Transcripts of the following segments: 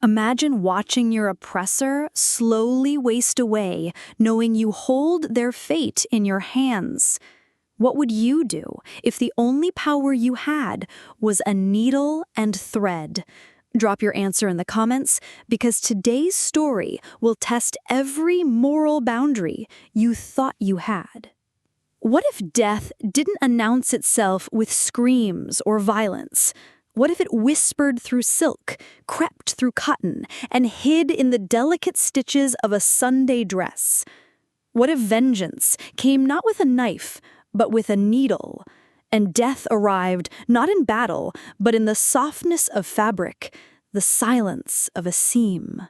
Imagine watching your oppressor slowly waste away, knowing you hold their fate in your hands. What would you do if the only power you had was a needle and thread? Drop your answer in the comments, because today's story will test every moral boundary you thought you had. What if death didn't announce itself with screams or violence? What if it whispered through silk, crept through cotton, and hid in the delicate stitches of a Sunday dress? What if vengeance came not with a knife, but with a needle, and death arrived not in battle, but in the softness of fabric, the silence of a seam?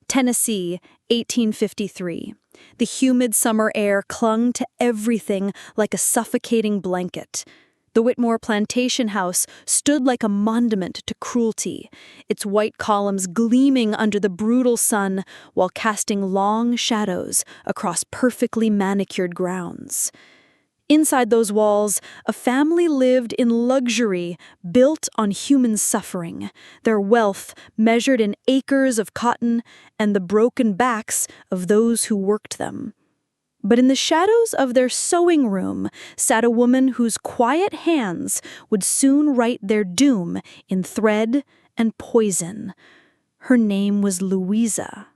Tennessee, 1853. The humid summer air clung to everything like a suffocating blanket. The Whitmore Plantation house stood like a monument to cruelty, its white columns gleaming under the brutal sun while casting long shadows across perfectly manicured grounds. Inside those walls, a family lived in luxury built on human suffering, their wealth measured in acres of cotton and the broken backs of those who worked them. But in the shadows of their sewing room sat a woman whose quiet hands would soon write their doom in thread and poison. Her name was Louisa.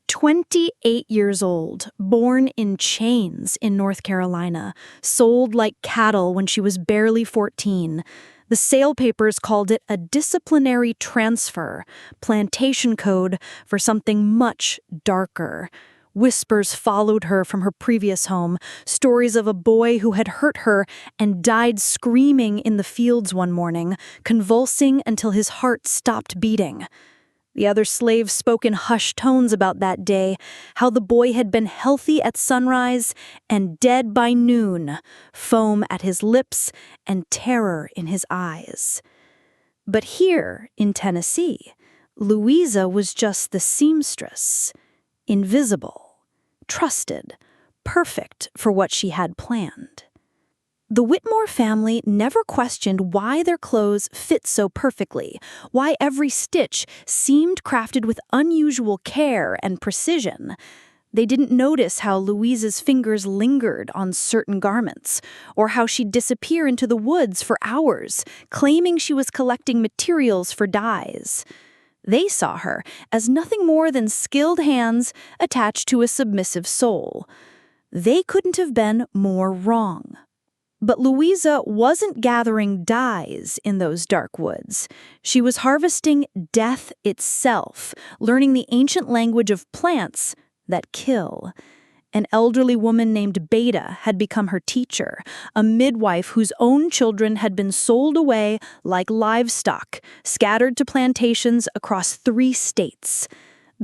28 years old, born in chains in North Carolina, sold like cattle when she was barely 14. The sale papers called it a disciplinary transfer, plantation code for something much darker. Whispers followed her from her previous home, stories of a boy who had hurt her and died screaming in the fields one morning, convulsing until his heart stopped beating. The other slaves spoke in hushed tones about that day, how the boy had been healthy at sunrise and dead by noon, foam at his lips and terror in his eyes. But here, in Tennessee, Louisa was just the seamstress, invisible, trusted, perfect for what she had planned. The Whitmore family never questioned why their clothes fit so perfectly, why every stitch seemed crafted with unusual care and precision. They didn't notice how Louisa's fingers lingered on certain garments, or how she'd disappear into the woods for hours, claiming she was collecting materials for dyes. They saw her as nothing more than skilled hands attached to a submissive soul. They couldn't have been more wrong. But Louisa wasn't gathering dyes in those dark woods. She was harvesting death itself, learning the ancient language of plants that kill. An elderly woman named Beta had become her teacher, a midwife whose own children had been sold away like livestock, scattered to plantations across 3 states.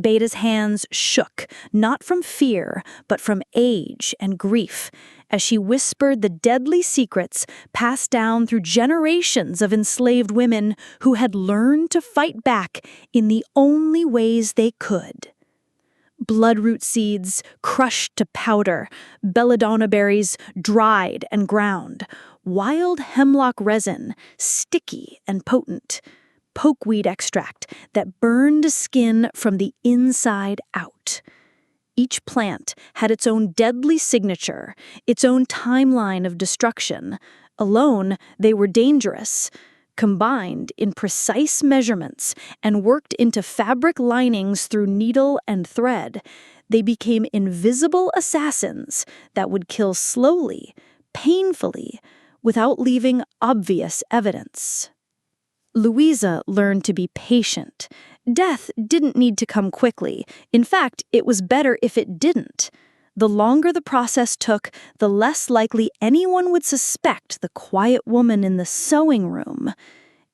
Beta's hands shook, not from fear, but from age and grief, as she whispered the deadly secrets passed down through generations of enslaved women who had learned to fight back in the only ways they could. Bloodroot seeds crushed to powder, belladonna berries dried and ground, wild hemlock resin, sticky and potent, pokeweed extract that burned skin from the inside out. Each plant had its own deadly signature, its own timeline of destruction. Alone, they were dangerous. Combined in precise measurements and worked into fabric linings through needle and thread, they became invisible assassins that would kill slowly, painfully, without leaving obvious evidence. Louisa learned to be patient. Death didn't need to come quickly. In fact, it was better if it didn't. The longer the process took, the less likely anyone would suspect the quiet woman in the sewing room.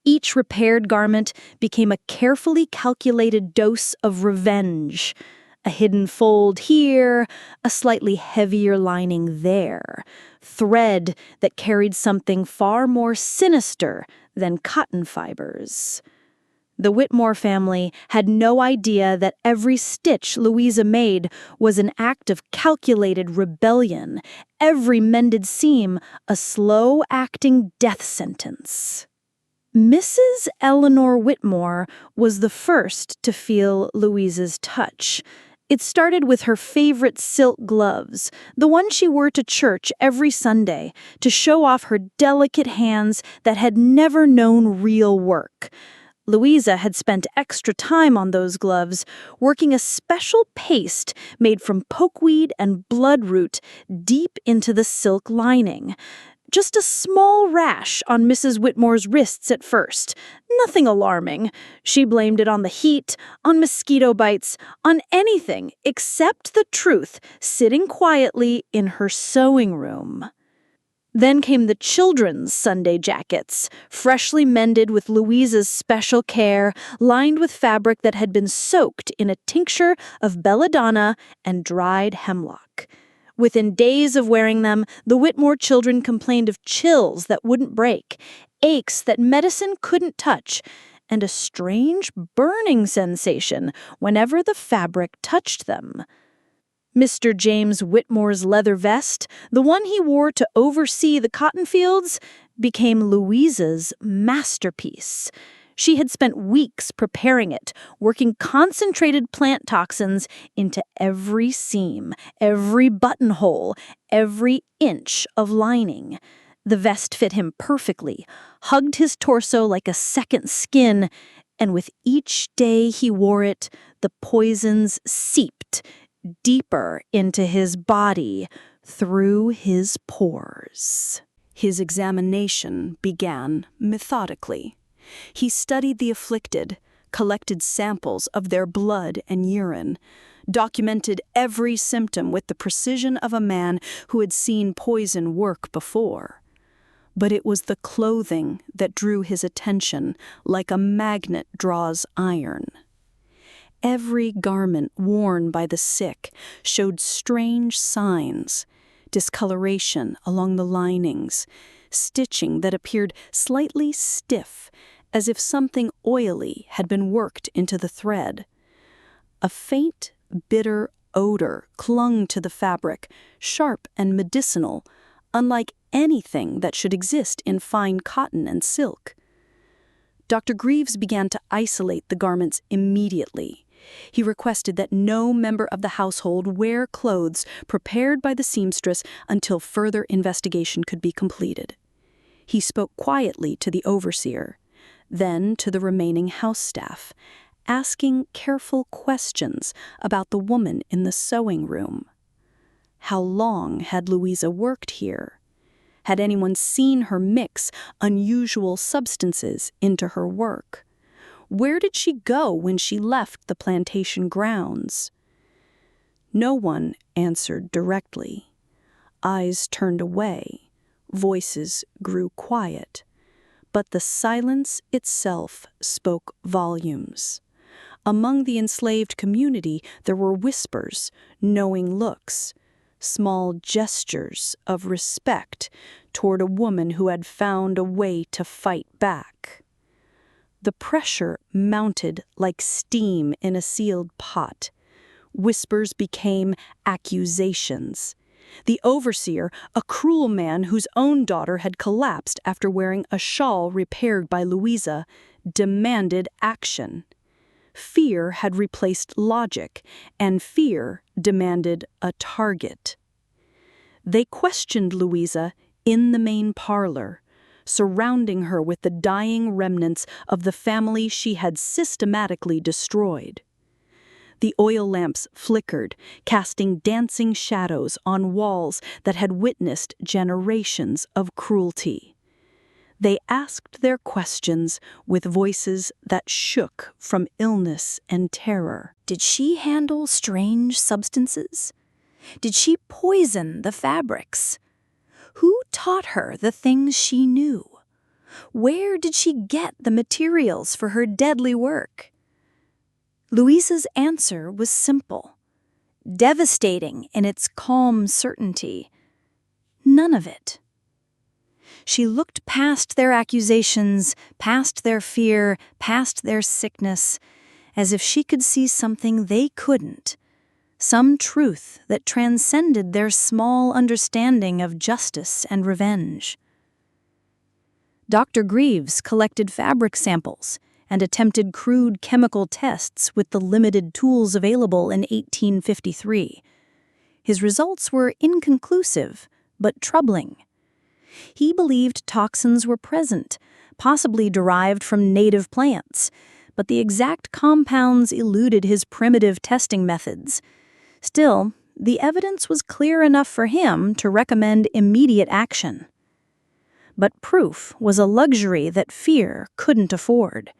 Each repaired garment became a carefully calculated dose of revenge. A hidden fold here, a slightly heavier lining there. Thread that carried something far more sinister than cotton fibers. The Whitmore family had no idea that every stitch Louisa made was an act of calculated rebellion, every mended seam a slow-acting death sentence. Mrs. Eleanor Whitmore was the first to feel Louisa's touch. It started with her favorite silk gloves, the one she wore to church every Sunday to show off her delicate hands that had never known real work. Louisa had spent extra time on those gloves, working a special paste made from pokeweed and bloodroot deep into the silk lining. Just a small rash on Mrs. Whitmore's wrists at first. Nothing alarming. She blamed it on the heat, on mosquito bites, on anything except the truth sitting quietly in her sewing room. Then came the children's Sunday jackets, freshly mended with Louisa's special care, lined with fabric that had been soaked in a tincture of belladonna and dried hemlock. Within days of wearing them, the Whitmore children complained of chills that wouldn't break, aches that medicine couldn't touch, and a strange burning sensation whenever the fabric touched them. Mr. James Whitmore's leather vest, the one he wore to oversee the cotton fields, became Louisa's masterpiece. She had spent weeks preparing it, working concentrated plant toxins into every seam, every buttonhole, every inch of lining. The vest fit him perfectly, hugged his torso like a second skin, and with each day he wore it, the poisons seeped deeper into his body, through his pores. His examination began methodically. He studied the afflicted, collected samples of their blood and urine, documented every symptom with the precision of a man who had seen poison work before. But it was the clothing that drew his attention like a magnet draws iron. Every garment worn by the sick showed strange signs, discoloration along the linings, stitching that appeared slightly stiff, as if something oily had been worked into the thread. A faint, bitter odor clung to the fabric, sharp and medicinal, unlike anything that should exist in fine cotton and silk. Dr. Greaves began to isolate the garments immediately. He requested that no member of the household wear clothes prepared by the seamstress until further investigation could be completed. He spoke quietly to the overseer, then to the remaining house staff, asking careful questions about the woman in the sewing room. How long had Louisa worked here? Had anyone seen her mix unusual substances into her work? Where did she go when she left the plantation grounds? No one answered directly. Eyes turned away, voices grew quiet, but the silence itself spoke volumes. Among the enslaved community there were whispers, knowing looks, small gestures of respect toward a woman who had found a way to fight back. The pressure mounted like steam in a sealed pot. Whispers became accusations. The overseer, a cruel man whose own daughter had collapsed after wearing a shawl repaired by Louisa, demanded action. Fear had replaced logic, and fear demanded a target. They questioned Louisa in the main parlor, surrounding her with the dying remnants of the family she had systematically destroyed. The oil lamps flickered, casting dancing shadows on walls that had witnessed generations of cruelty. They asked their questions with voices that shook from illness and terror. Did she handle strange substances? Did she poison the fabrics? Who taught her the things she knew? Where did she get the materials for her deadly work? Louisa's answer was simple, devastating in its calm certainty. None of it. She looked past their accusations, past their fear, past their sickness, as if she could see something they couldn't, some truth that transcended their small understanding of justice and revenge. Dr. Greaves collected fabric samples and attempted crude chemical tests with the limited tools available in 1853. His results were inconclusive, but troubling. He believed toxins were present, possibly derived from native plants, but the exact compounds eluded his primitive testing methods. Still, the evidence was clear enough for him to recommend immediate action. But proof was a luxury that fear couldn't afford.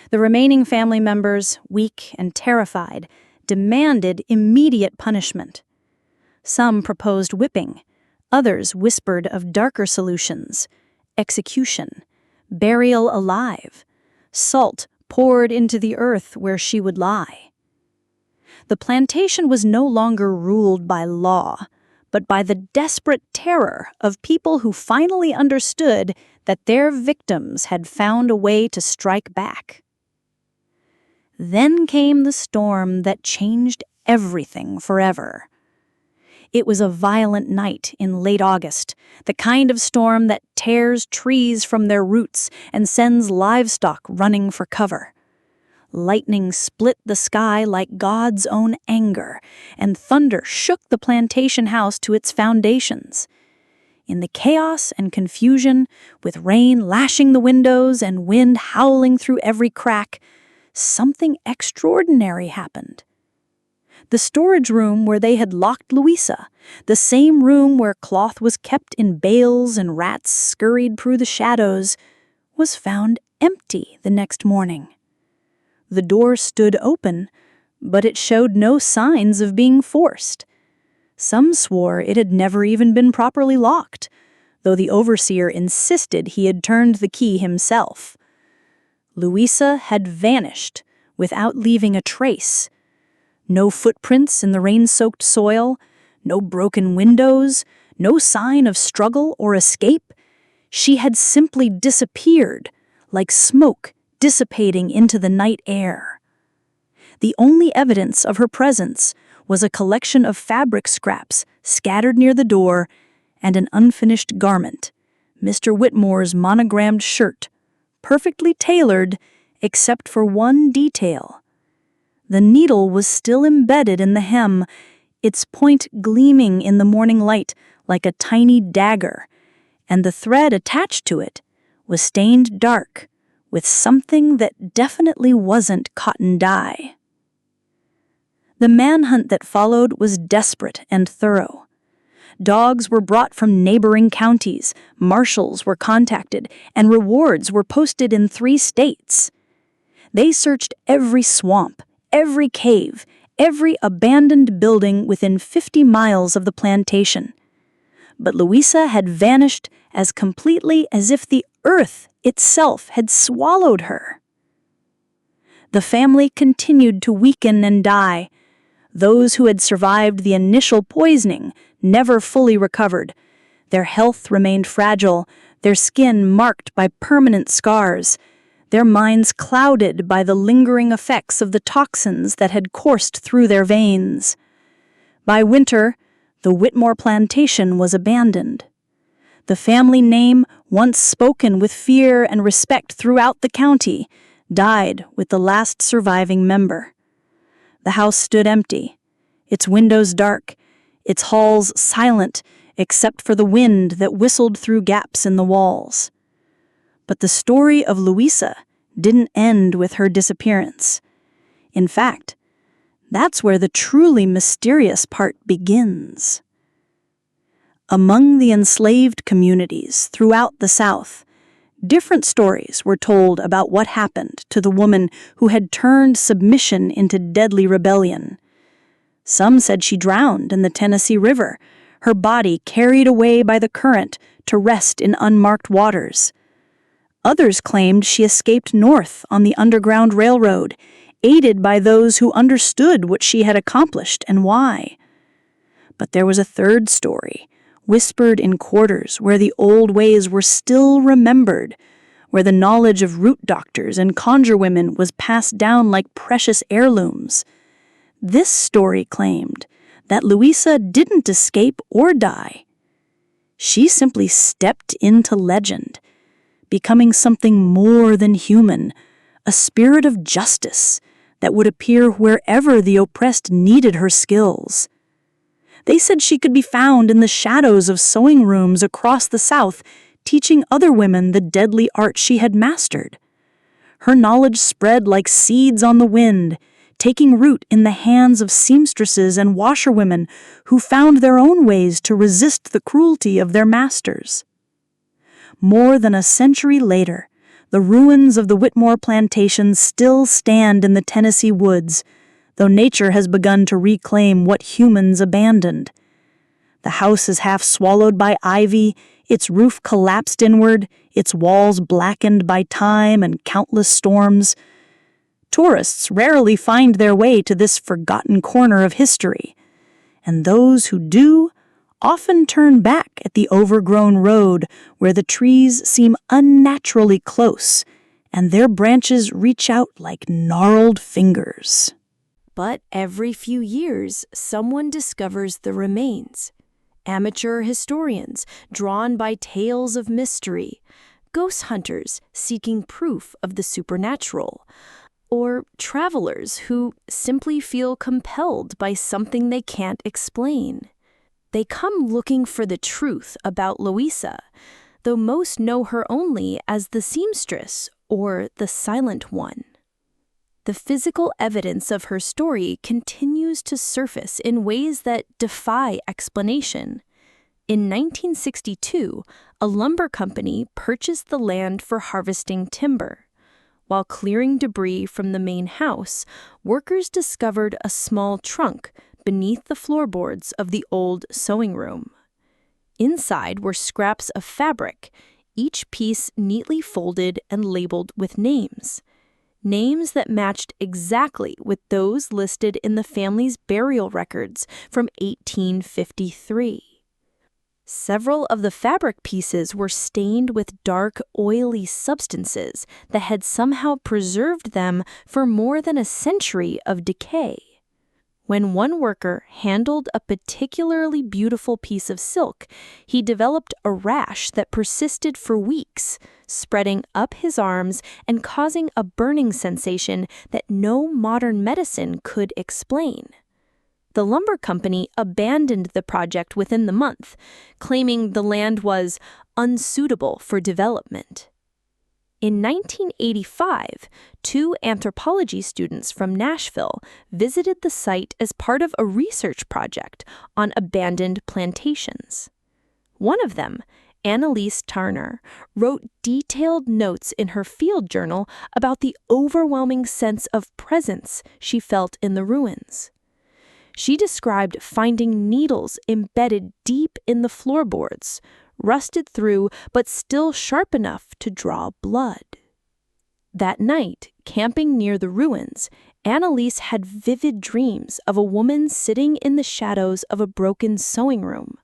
The remaining family members, weak and terrified, demanded immediate punishment. Some proposed whipping, others whispered of darker solutions: execution, burial alive, salt poured into the earth where she would lie. The plantation was no longer ruled by law, but by the desperate terror of people who finally understood that their victims had found a way to strike back. Then came the storm that changed everything forever. It was a violent night in late August, the kind of storm that tears trees from their roots and sends livestock running for cover. Lightning split the sky like God's own anger, and thunder shook the plantation house to its foundations. In the chaos and confusion, with rain lashing the windows and wind howling through every crack, something extraordinary happened. The storage room where they had locked Louisa, the same room where cloth was kept in bales and rats scurried through the shadows, was found empty the next morning. The door stood open, but it showed no signs of being forced. Some swore it had never even been properly locked, though the overseer insisted he had turned the key himself. Louisa had vanished without leaving a trace. No footprints in the rain-soaked soil, no broken windows, no sign of struggle or escape. She had simply disappeared, like smoke dissipating into the night air. The only evidence of her presence was a collection of fabric scraps scattered near the door and an unfinished garment, Mr. Whitmore's monogrammed shirt, perfectly tailored except for one detail. The needle was still embedded in the hem, its point gleaming in the morning light like a tiny dagger, and the thread attached to it was stained dark with something that definitely wasn't cotton dye. The manhunt that followed was desperate and thorough. Dogs were brought from neighboring counties, marshals were contacted, and rewards were posted in 3 states. They searched every swamp, every cave, every abandoned building within 50 miles of the plantation. But Louisa had vanished as completely as if the earth itself had swallowed her. The family continued to weaken and die. Those who had survived the initial poisoning never fully recovered. Their health remained fragile, their skin marked by permanent scars, their minds clouded by the lingering effects of the toxins that had coursed through their veins. By winter, the Whitmore plantation was abandoned. The family name, once spoken with fear and respect throughout the county, died with the last surviving member. The house stood empty, its windows dark, its halls silent except for the wind that whistled through gaps in the walls. But the story of Louisa didn't end with her disappearance. In fact, that's where the truly mysterious part begins. Among the enslaved communities throughout the South, different stories were told about what happened to the woman who had turned submission into deadly rebellion. Some said she drowned in the Tennessee River, her body carried away by the current to rest in unmarked waters. Others claimed she escaped north on the Underground Railroad, aided by those who understood what she had accomplished and why. But there was a third story, whispered in quarters where the old ways were still remembered, where the knowledge of root doctors and conjure women was passed down like precious heirlooms. This story claimed that Louisa didn't escape or die. She simply stepped into legend, becoming something more than human, a spirit of justice that would appear wherever the oppressed needed her skills. They said she could be found in the shadows of sewing rooms across the South, teaching other women the deadly art she had mastered. Her knowledge spread like seeds on the wind, taking root in the hands of seamstresses and washerwomen who found their own ways to resist the cruelty of their masters. More than a century later, the ruins of the Whitmore plantation still stand in the Tennessee woods, though nature has begun to reclaim what humans abandoned. The house is half swallowed by ivy, its roof collapsed inward, its walls blackened by time and countless storms. Tourists rarely find their way to this forgotten corner of history, and those who do often turn back at the overgrown road where the trees seem unnaturally close and their branches reach out like gnarled fingers. But every few years, someone discovers the remains. Amateur historians drawn by tales of mystery, ghost hunters seeking proof of the supernatural, or travelers who simply feel compelled by something they can't explain. They come looking for the truth about Louisa, though most know her only as the seamstress or the silent one. The physical evidence of her story continues to surface in ways that defy explanation. In 1962, a lumber company purchased the land for harvesting timber. While clearing debris from the main house, workers discovered a small trunk beneath the floorboards of the old sewing room. Inside were scraps of fabric, each piece neatly folded and labeled with names. Names that matched exactly with those listed in the family's burial records from 1853. Several of the fabric pieces were stained with dark, oily substances that had somehow preserved them for more than a century of decay. When one worker handled a particularly beautiful piece of silk, he developed a rash that persisted for weeks, spreading up his arms and causing a burning sensation that no modern medicine could explain. The lumber company abandoned the project within the month, claiming the land was unsuitable for development. In 1985, 2 anthropology students from Nashville visited the site as part of a research project on abandoned plantations. One of them, Annalise Tarner, wrote detailed notes in her field journal about the overwhelming sense of presence she felt in the ruins. She described finding needles embedded deep in the floorboards, rusted through but still sharp enough to draw blood. That night, camping near the ruins, Annalise had vivid dreams of a woman sitting in the shadows of a broken sewing room,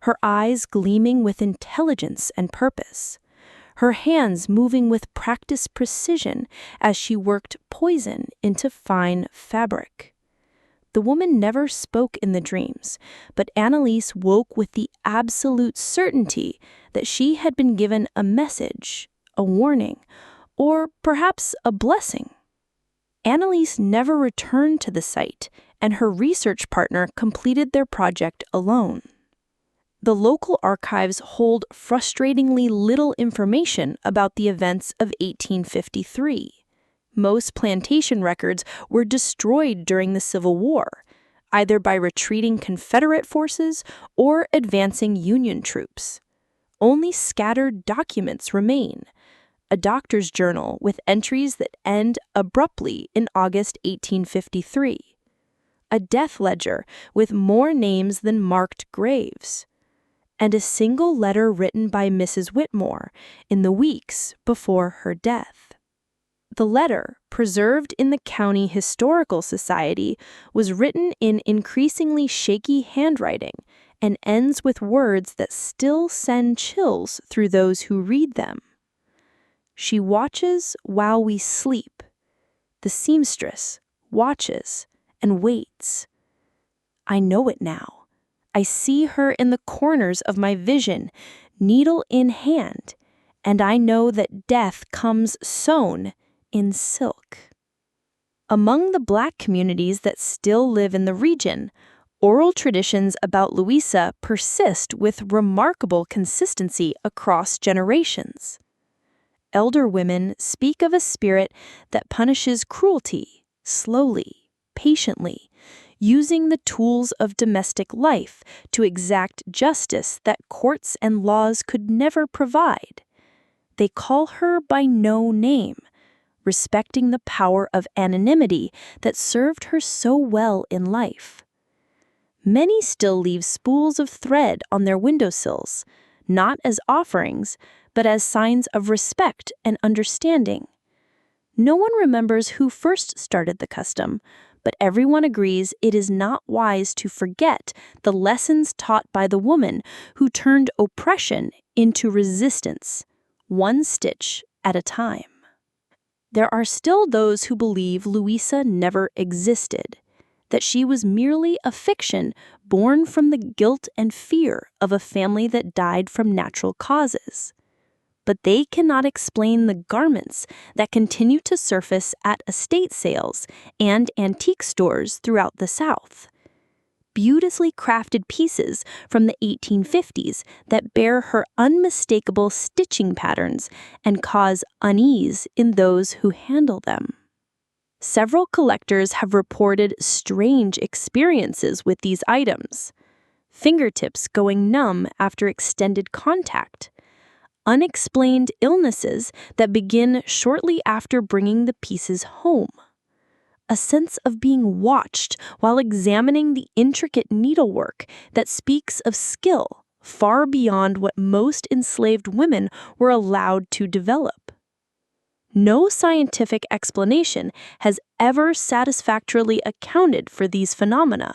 her eyes gleaming with intelligence and purpose, her hands moving with practiced precision as she worked poison into fine fabric. The woman never spoke in the dreams, but Annalise woke with the absolute certainty that she had been given a message, a warning, or perhaps a blessing. Annalise never returned to the site, and her research partner completed their project alone. The local archives hold frustratingly little information about the events of 1853. Most plantation records were destroyed during the Civil War, either by retreating Confederate forces or advancing Union troops. Only scattered documents remain: a doctor's journal with entries that end abruptly in August 1853, a death ledger with more names than marked graves, and a single letter written by Mrs. Whitmore in the weeks before her death. The letter, preserved in the County Historical Society, was written in increasingly shaky handwriting and ends with words that still send chills through those who read them. She watches while we sleep. The seamstress watches and waits. I know it now. I see her in the corners of my vision, needle in hand, and I know that death comes sewn in silk. Among the Black communities that still live in the region, oral traditions about Louisa persist with remarkable consistency across generations. Elder women speak of a spirit that punishes cruelty slowly, patiently, using the tools of domestic life to exact justice that courts and laws could never provide. They call her by no name, respecting the power of anonymity that served her so well in life. Many still leave spools of thread on their windowsills, not as offerings, but as signs of respect and understanding. No one remembers who first started the custom, but everyone agrees it is not wise to forget the lessons taught by the woman who turned oppression into resistance, one stitch at a time. There are still those who believe Louisa never existed, that she was merely a fiction born from the guilt and fear of a family that died from natural causes. But they cannot explain the garments that continue to surface at estate sales and antique stores throughout the South. Beautifully crafted pieces from the 1850s that bear her unmistakable stitching patterns and cause unease in those who handle them. Several collectors have reported strange experiences with these items. Fingertips going numb after extended contact. Unexplained illnesses that begin shortly after bringing the pieces home. A sense of being watched while examining the intricate needlework that speaks of skill far beyond what most enslaved women were allowed to develop. No scientific explanation has ever satisfactorily accounted for these phenomena,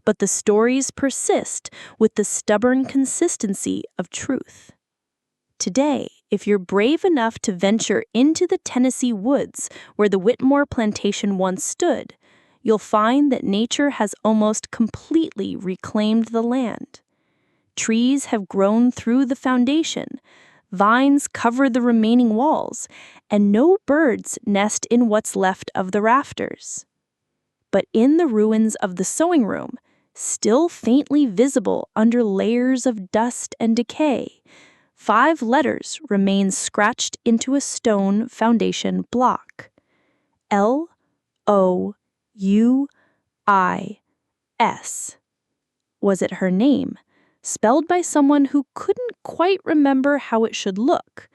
but the stories persist with the stubborn consistency of truth. Today, if you're brave enough to venture into the Tennessee woods where the Whitmore Plantation once stood, you'll find that nature has almost completely reclaimed the land. Trees have grown through the foundation, vines cover the remaining walls, and no birds nest in what's left of the rafters. But in the ruins of the sewing room, still faintly visible under layers of dust and decay, 5 letters remain scratched into a stone foundation block. Louis. Was it her name, spelled by someone who couldn't quite remember how it should look?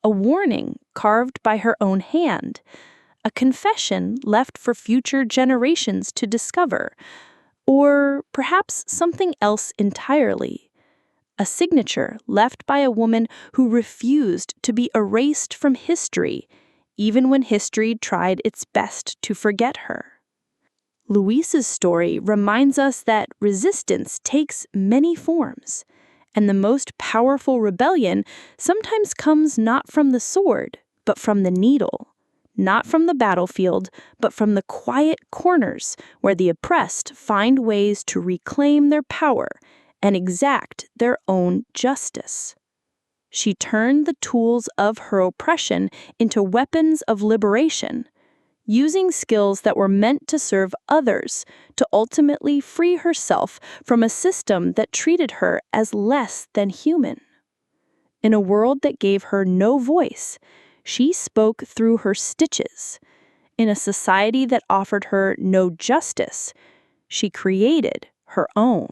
A warning carved by her own hand? A confession left for future generations to discover? Or perhaps something else entirely? A signature left by a woman who refused to be erased from history, even when history tried its best to forget her. Louisa's story reminds us that resistance takes many forms, and the most powerful rebellion sometimes comes not from the sword, but from the needle, not from the battlefield, but from the quiet corners where the oppressed find ways to reclaim their power and exact their own justice. She turned the tools of her oppression into weapons of liberation, using skills that were meant to serve others to ultimately free herself from a system that treated her as less than human. In a world that gave her no voice, she spoke through her stitches. In a society that offered her no justice, she created her own.